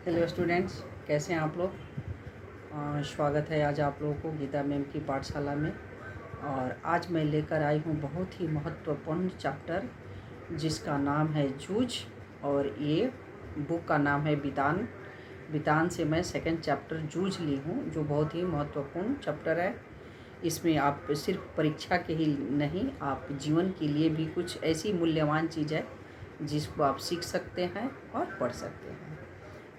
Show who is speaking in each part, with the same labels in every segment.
Speaker 1: Hello students, कैसे हैं आप लोग। स्वागत है आज आप लोगों को गीता मैम की पाठशाला में। और आज मैं लेकर आई हूँ बहुत ही महत्वपूर्ण चैप्टर जिसका नाम है जूझ। और ये बुक का नाम है बितान। बितान से मैं सेकंड चैप्टर जूझ ली हूँ, जो बहुत ही महत्वपूर्ण चैप्टर है। इसमें आप सिर्फ परीक्षा के ही नहीं, आप जीवन के लिए भी कुछ ऐसी मूल्यवान चीज़ है जिसको आप सीख सकते हैं और पढ़ सकते हैं।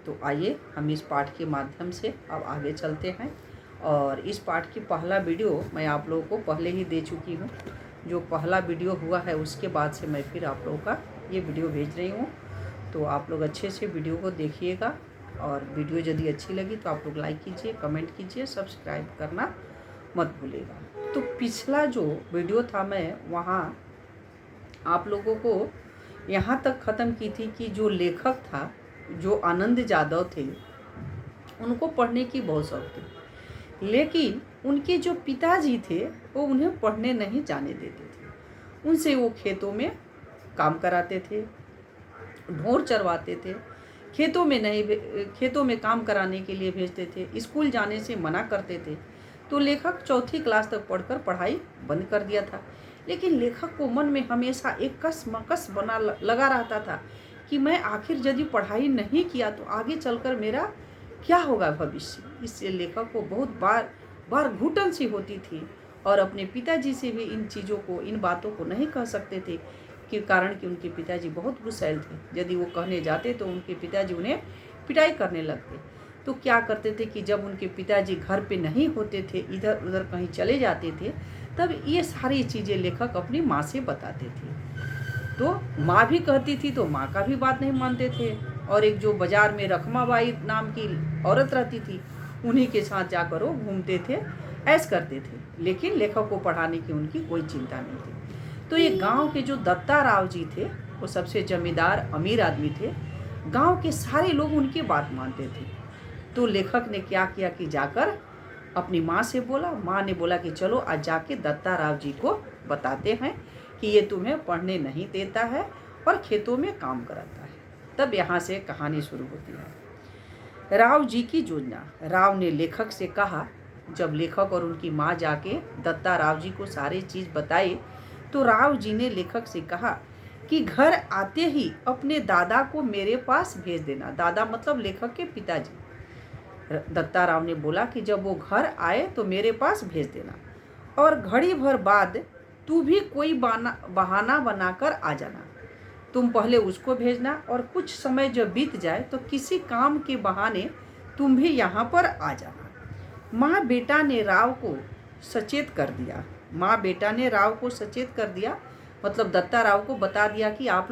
Speaker 1: तो आइए हम इस पाठ के माध्यम से अब आगे चलते हैं। और इस पाठ की पहला वीडियो मैं आप लोगों को पहले ही दे चुकी हूँ। जो पहला वीडियो हुआ है उसके बाद से मैं फिर आप लोगों का ये वीडियो भेज रही हूँ। तो आप लोग अच्छे से वीडियो को देखिएगा। और वीडियो यदि अच्छी लगी तो आप लोग लाइक कीजिए, कमेंट कीजिए, सब्सक्राइब करना मत भूलिएगा। तो पिछला जो वीडियो था मैं वहाँ आप लोगों को यहाँ तक ख़त्म की थी कि जो लेखक था, जो आनंद जादव थे, उनको पढ़ने की बहुत शौक थी, लेकिन उनके जो पिताजी थे वो उन्हें पढ़ने नहीं जाने देते थे। उनसे वो खेतों में काम कराते थे, ढोर चरवाते थे, खेतों में काम कराने के लिए भेजते थे, स्कूल जाने से मना करते थे। तो लेखक चौथी क्लास तक पढ़कर पढ़ाई बंद कर दिया था। लेकिन लेखक को मन में हमेशा एक कस मकस बना लगा रहता था कि मैं आखिर यदि पढ़ाई नहीं किया तो आगे चलकर मेरा क्या होगा भविष्य। इससे लेखक को बहुत बार घुटन सी होती थी और अपने पिताजी से भी इन चीज़ों को, इन बातों को नहीं कह सकते थे कि कारण कि उनके पिताजी बहुत गुस्सैल थे। यदि वो कहने जाते तो उनके पिताजी उन्हें पिटाई करने लगते। तो क्या करते थे कि जब उनके पिताजी घर पे नहीं होते थे, इधर उधर कहीं चले जाते थे, तब ये सारी चीज़ें लेखक अपनी माँ से बताते थे। तो माँ भी कहती थी तो माँ का भी बात नहीं मानते थे। और एक जो बाजार में रखमाबाई नाम की औरत रहती थी, उन्हीं के साथ जाकर वो घूमते थे, ऐश करते थे। लेकिन लेखक को पढ़ाने की उनकी कोई चिंता नहीं थी। तो ये गांव के जो दत्ता राव जी थे, वो सबसे जमींदार अमीर आदमी थे। गांव के सारे लोग उनकी बात मानते थे। तो लेखक ने क्या किया कि जाकर अपनी माँ से बोला। माँ ने बोला कि चलो आज जाके दत्ता राव जी को बताते हैं कि ये तुम्हें पढ़ने नहीं देता है और खेतों में काम कराता है। तब यहाँ से कहानी शुरू होती है। राव जी की योजना। राव ने लेखक से कहा। जब लेखक और उनकी माँ जाके दत्ता राव जी को सारी चीज़ बताई तो राव जी ने लेखक से कहा कि घर आते ही अपने दादा को मेरे पास भेज देना। दादा मतलब लेखक के पिताजी। दत्ता राव ने बोला कि जब वो घर आए तो मेरे पास भेज देना, और घड़ी भर बाद तू भी कोई बहाना बनाकर आ जाना। तुम पहले उसको भेजना और कुछ समय जब बीत जाए तो किसी काम के बहाने तुम भी यहाँ पर आ जाना। माँ बेटा ने राव को सचेत कर दिया। माँ बेटा ने राव को सचेत कर दिया, मतलब दत्ता राव को बता दिया कि आप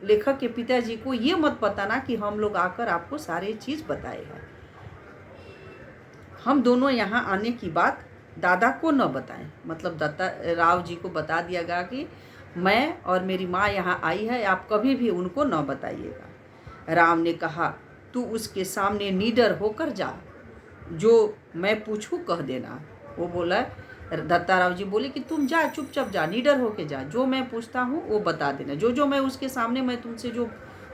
Speaker 1: लेखक के पिताजी को ये मत बताना कि हम लोग आकर आपको सारी चीज़ बताएगा। हम दोनों यहाँ आने की बात दादा को न बताएं। मतलब दत्ता राव जी को बता दिया गया कि मैं और मेरी माँ यहाँ आई है, आप कभी भी उनको न बताइएगा। राव ने कहा तू उसके सामने निडर होकर जा, जो मैं पूछूं कह देना। वो बोला, दत्ता राव जी बोले कि तुम जा, चुपचाप जा, निडर होके जा, जो मैं पूछता हूँ वो बता देना। जो मैं उसके सामने मैं तुमसे जो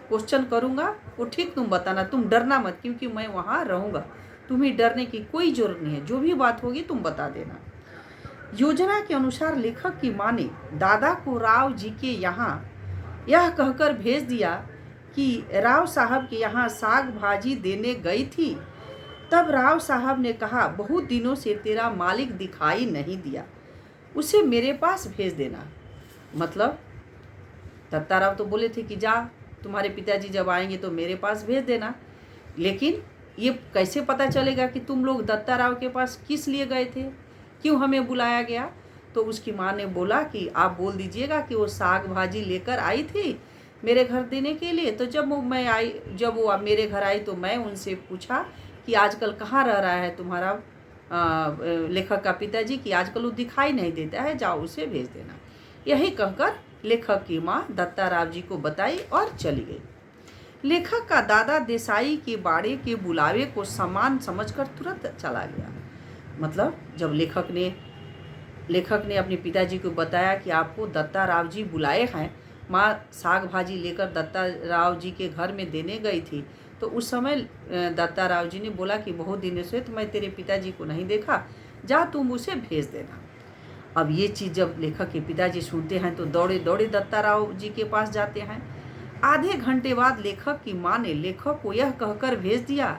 Speaker 1: क्वेश्चन करूँगा वो ठीक तुम बताना, तुम डरना मत, क्योंकि मैं वहाँ रहूँगा। तुम्हें डरने की कोई जरूरत नहीं है, जो भी बात होगी तुम बता देना। योजना के अनुसार लेखक की माँ ने दादा को राव जी के यहाँ यह कहकर भेज दिया कि राव साहब के यहाँ साग भाजी देने गई थी। तब राव साहब ने कहा बहुत दिनों से तेरा मालिक दिखाई नहीं दिया, उसे मेरे पास भेज देना। मतलब दत्ता राव तो बोले थे कि जा, तुम्हारे पिताजी जब आएंगे तो मेरे पास भेज देना। लेकिन ये कैसे पता चलेगा कि तुम लोग दत्ता राव के पास किस लिए गए थे, क्यों हमें बुलाया गया। तो उसकी माँ ने बोला कि आप बोल दीजिएगा कि वो साग भाजी लेकर आई थी मेरे घर देने के लिए। तो जब वो मेरे घर आई तो मैं उनसे पूछा कि आजकल कहाँ रह रहा है तुम्हारा लेखक का पिताजी, कि आजकल वो दिखाई नहीं देता है, जाओ उसे भेज देना। यही कहकर लेखक की माँ दत्ता राव जी को बताई और चली गई। लेखक का दादा देसाई के बाड़े के बुलावे को सम्मान समझकर तुरंत चला गया। मतलब जब लेखक ने अपने पिताजी को बताया कि आपको दत्ता राव जी बुलाए हैं, माँ साग भाजी लेकर दत्ता राव जी के घर में देने गई थी, तो उस समय दत्ता राव जी ने बोला कि बहुत दिनों से तो मैं तेरे पिताजी को नहीं देखा, जा तुम उसे भेज देना। अब ये चीज़ जब लेखक के पिताजी सुनते हैं तो दौड़े दौड़े दत्ता राव जी के पास जाते हैं। आधे घंटे बाद लेखक की माँ ने लेखक को यह कहकर भेज दिया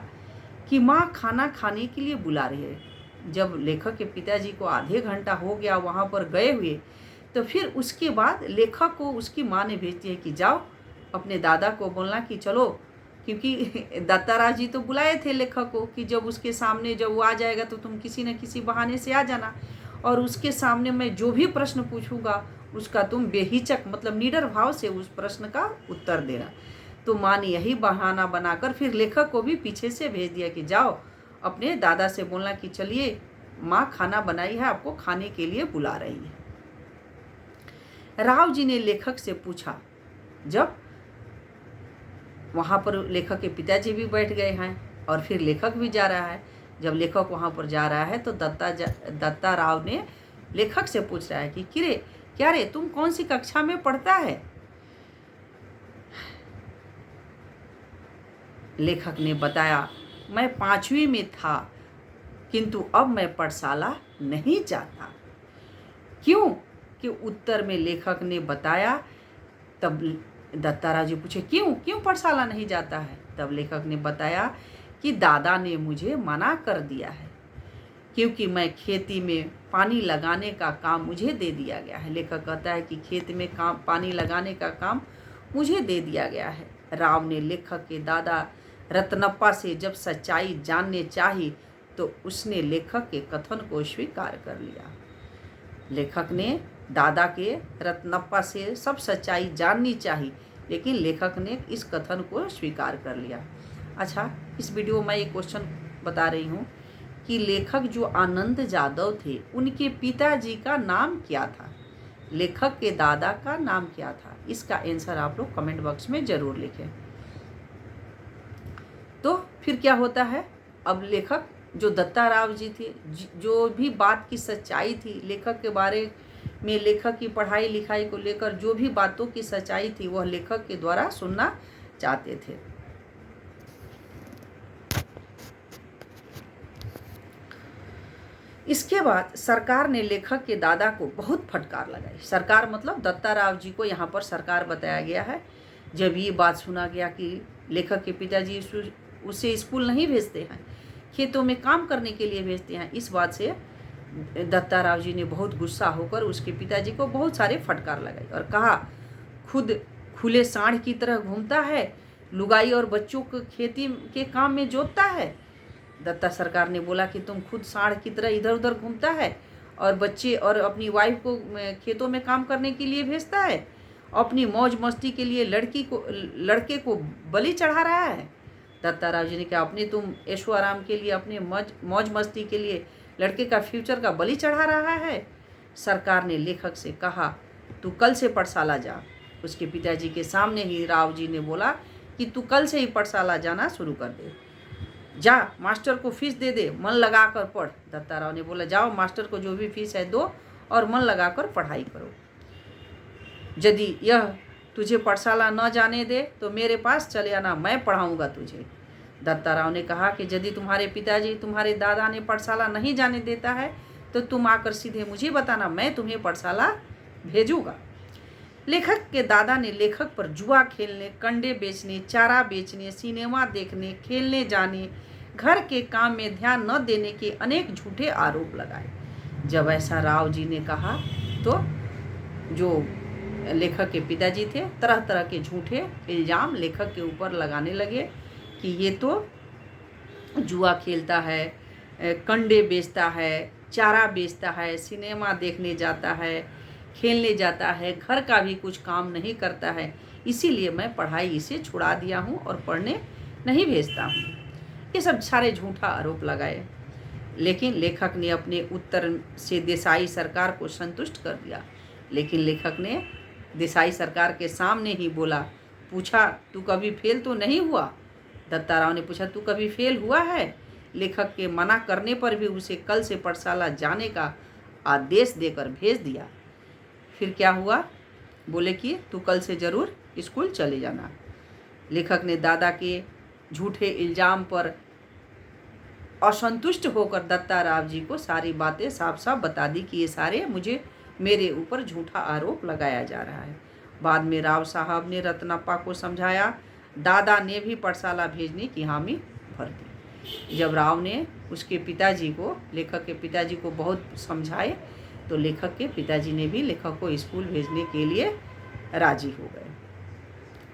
Speaker 1: कि माँ खाना खाने के लिए बुला रही है। जब लेखक के पिताजी को आधे घंटा हो गया वहाँ पर गए हुए, तो फिर उसके बाद लेखक को उसकी माँ ने भेज दिया कि जाओ अपने दादा को बोलना कि चलो, क्योंकि दत्ताराव जी तो बुलाए थे लेखक को कि जब उसके सामने जब वो आ जाएगा तो तुम किसी न किसी बहाने से आ जाना, और उसके सामने मैं जो भी प्रश्न पूछूंगा उसका तुम बेहिचक मतलब निडर भाव से उस प्रश्न का उत्तर देना। तो माँ ने यही बहाना बनाकर फिर लेखक को भी पीछे से भेज दिया कि जाओ अपने दादा से बोलना कि चलिए माँ खाना बनाई है, आपको खाने के लिए बुला रही है। राव जी ने लेखक से पूछा, जब वहाँ पर लेखक के पिताजी भी बैठ गए हैं और फिर लेखक भी जा रहा है, जब लेखक वहाँ पर जा रहा है तो दत्ता राव ने लेखक से पूछ रहा है कि क्या रे तुम कौन सी कक्षा में पढ़ता है? लेखक ने बताया, मैं 5वीं में था, किंतु अब मैं पाठशाला नहीं जाता। क्यों? कि उत्तर में लेखक ने बताया। तब दत्ताराव जी पूछे, क्यों पाठशाला नहीं जाता है? तब लेखक ने बताया कि दादा ने मुझे मना कर दिया है, क्योंकि मैं खेती में पानी लगाने का काम मुझे दे दिया गया है। लेखक कहता है कि खेत में पानी लगाने का काम मुझे दे दिया गया है। राव ने लेखक के दादा रत्नप्पा से जब सच्चाई जानने चाही तो उसने लेखक के कथन को स्वीकार कर लिया। लेखक ने दादा के रत्नप्पा से सब सच्चाई जाननी चाहिए, लेकिन लेखक ने इस कथन को स्वीकार कर लिया। अच्छा, इस वीडियो में मैं एक क्वेश्चन बता रही हूँ कि लेखक जो आनंद जादव थे उनके पिताजी का नाम क्या था? लेखक के दादा का नाम क्या था? इसका आंसर आप लोग कमेंट बॉक्स में ज़रूर लिखें। तो फिर क्या होता है, अब लेखक जो दत्ता राव जी थे, जो भी बात की सच्चाई थी लेखक के बारे में, लेखक की पढ़ाई लिखाई को लेकर जो भी बातों की सच्चाई थी वह लेखक के द्वारा सुनना चाहते थे। इसके बाद सरकार ने लेखक के दादा को बहुत फटकार लगाई। सरकार मतलब दत्ता राव जी को यहाँ पर सरकार बताया गया है। जब ये बात सुना गया कि लेखक के पिताजी उसे स्कूल नहीं भेजते हैं, खेतों में काम करने के लिए भेजते हैं, इस बात से दत्ता राव जी ने बहुत गुस्सा होकर उसके पिताजी को बहुत सारे फटकार लगाई और कहा, खुद खुले सांड की तरह घूमता है, लुगाई और बच्चों को खेती के काम में जोतता है। दत्ता सरकार ने बोला कि तुम खुद सांड की तरह इधर उधर घूमता है और बच्चे और अपनी वाइफ को खेतों में काम करने के लिए भेजता है, अपनी मौज मस्ती के लिए लड़के को बलि चढ़ा रहा है। दत्ता राव जी ने कहा, अपने तुम ऐशो आराम के लिए, अपने मौज मस्ती के लिए लड़के का फ्यूचर का बलि चढ़ा रहा है। सरकार ने लेखक से कहा, तू कल से पाठशाला जा। उसके पिताजी के सामने ही राव जी ने बोला कि तू कल से ही पाठशाला जाना शुरू कर दे, जा मास्टर को फीस दे दे, मन लगा कर पढ़। दत्ता राव ने बोला, जाओ मास्टर को जो भी फीस है दो और मन लगा कर पढ़ाई करो। यदि यह तुझे पाठशाला न जाने दे तो मेरे पास चले आना, मैं पढ़ाऊँगा तुझे। दत्ता राव ने कहा कि यदि तुम्हारे पिताजी तुम्हारे दादा ने पाठशाला नहीं जाने देता है तो तुम आकर सीधे मुझे बताना, मैं तुम्हें पाठशाला भेजूँगा। लेखक के दादा ने लेखक पर जुआ खेलने, कंडे बेचने, चारा बेचने, सिनेमा देखने, खेलने जाने, घर के काम में ध्यान न देने के अनेक झूठे आरोप लगाए। जब ऐसा राव जी ने कहा तो जो लेखक के पिताजी थे तरह तरह के झूठे इल्ज़ाम लेखक के ऊपर लगाने लगे कि ये तो जुआ खेलता है, कंडे बेचता है, चारा बेचता है, सिनेमा देखने जाता है, खेलने जाता है, घर का भी कुछ काम नहीं करता है, इसीलिए मैं पढ़ाई इसे छुड़ा दिया हूँ और पढ़ने नहीं भेजता हूँ। ये सब सारे झूठा आरोप लगाए। लेकिन लेखक ने अपने उत्तर से देसाई सरकार को संतुष्ट कर दिया। लेकिन लेखक ने देसाई सरकार के सामने ही बोला, पूछा, तू कभी फेल तो नहीं हुआ? दत्ता राव ने पूछा, तू कभी फेल हुआ है? लेखक के मना करने पर भी उसे कल से पाठशाला जाने का आदेश देकर भेज दिया। फिर क्या हुआ? बोले कि तू कल से ज़रूर स्कूल चले जाना। लेखक ने दादा के झूठे इल्ज़ाम पर असंतुष्ट होकर दत्ता राव जी को सारी बातें साफ साफ बता दी कि ये सारे मेरे ऊपर झूठा आरोप लगाया जा रहा है। बाद में राव साहब ने रत्नप्पा को समझाया। दादा ने भी पाठशाला भेजने की हामी भर दी। जब राव ने उसके पिताजी को, लेखक के पिताजी को बहुत समझाए तो लेखक के पिताजी ने भी लेखक को स्कूल भेजने के लिए राजी हो गए।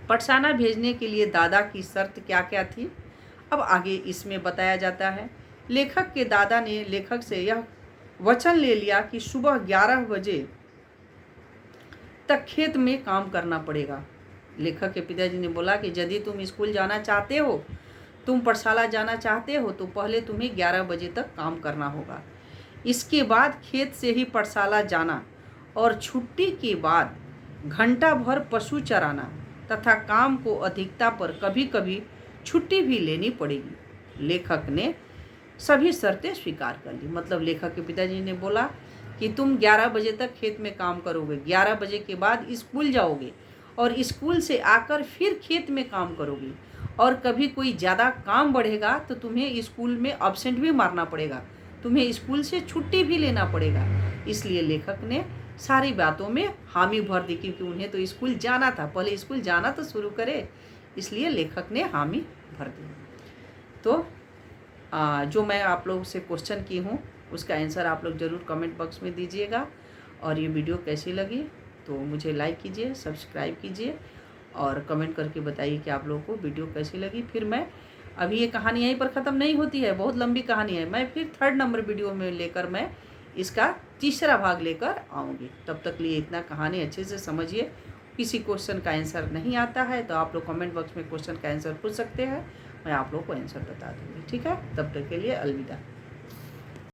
Speaker 1: पाठशाला भेजने के लिए दादा की शर्त क्या क्या थी, अब आगे इसमें बताया जाता है। लेखक के दादा ने लेखक से यह वचन ले लिया कि सुबह 11 बजे तक खेत में काम करना पड़ेगा। लेखक के पिताजी ने बोला कि यदि तुम स्कूल जाना चाहते हो, तुम पाठशाला जाना चाहते हो, तो पहले तुम्हें 11 बजे तक काम करना होगा। इसके बाद खेत से ही पाठशाला जाना और छुट्टी के बाद घंटा भर पशु चराना तथा काम को अधिकता पर कभी कभी छुट्टी भी लेनी पड़ेगी। लेखक ने सभी शर्तें स्वीकार कर ली। मतलब लेखक के पिताजी ने बोला कि तुम 11 बजे तक खेत में काम करोगे, 11 बजे के बाद स्कूल जाओगे और स्कूल से आकर फिर खेत में काम करोगे, और कभी कोई ज़्यादा काम बढ़ेगा तो तुम्हें स्कूल में अब्सेंट भी मारना पड़ेगा, तुम्हें स्कूल से छुट्टी भी लेना पड़ेगा। इसलिए लेखक ने सारी बातों में हामी भर दी, क्योंकि उन्हें तो स्कूल जाना था, पहले स्कूल जाना तो शुरू करे, इसलिए लेखक ने हामी भर दी। तो जो मैं आप लोगों से क्वेश्चन की हूँ उसका आंसर आप लोग ज़रूर कमेंट बॉक्स में दीजिएगा। और ये वीडियो कैसी लगी तो मुझे लाइक कीजिए, सब्सक्राइब कीजिए और कमेंट करके बताइए कि आप लोगों को वीडियो कैसी लगी। फिर मैं अभी ये कहानी यहीं पर ख़त्म नहीं होती है, बहुत लंबी कहानी है। मैं फिर 3rd नंबर वीडियो में लेकर मैं इसका तीसरा भाग लेकर आऊँगी। तब तक लिए इतना कहानी अच्छे से समझिए। किसी क्वेश्चन का आंसर नहीं आता है तो आप लोग कमेंट बॉक्स में क्वेश्चन का आंसर पूछ सकते हैं, मैं आप लोग को आंसर बता दूँगी। ठीक है, तब तक के लिए अलविदा।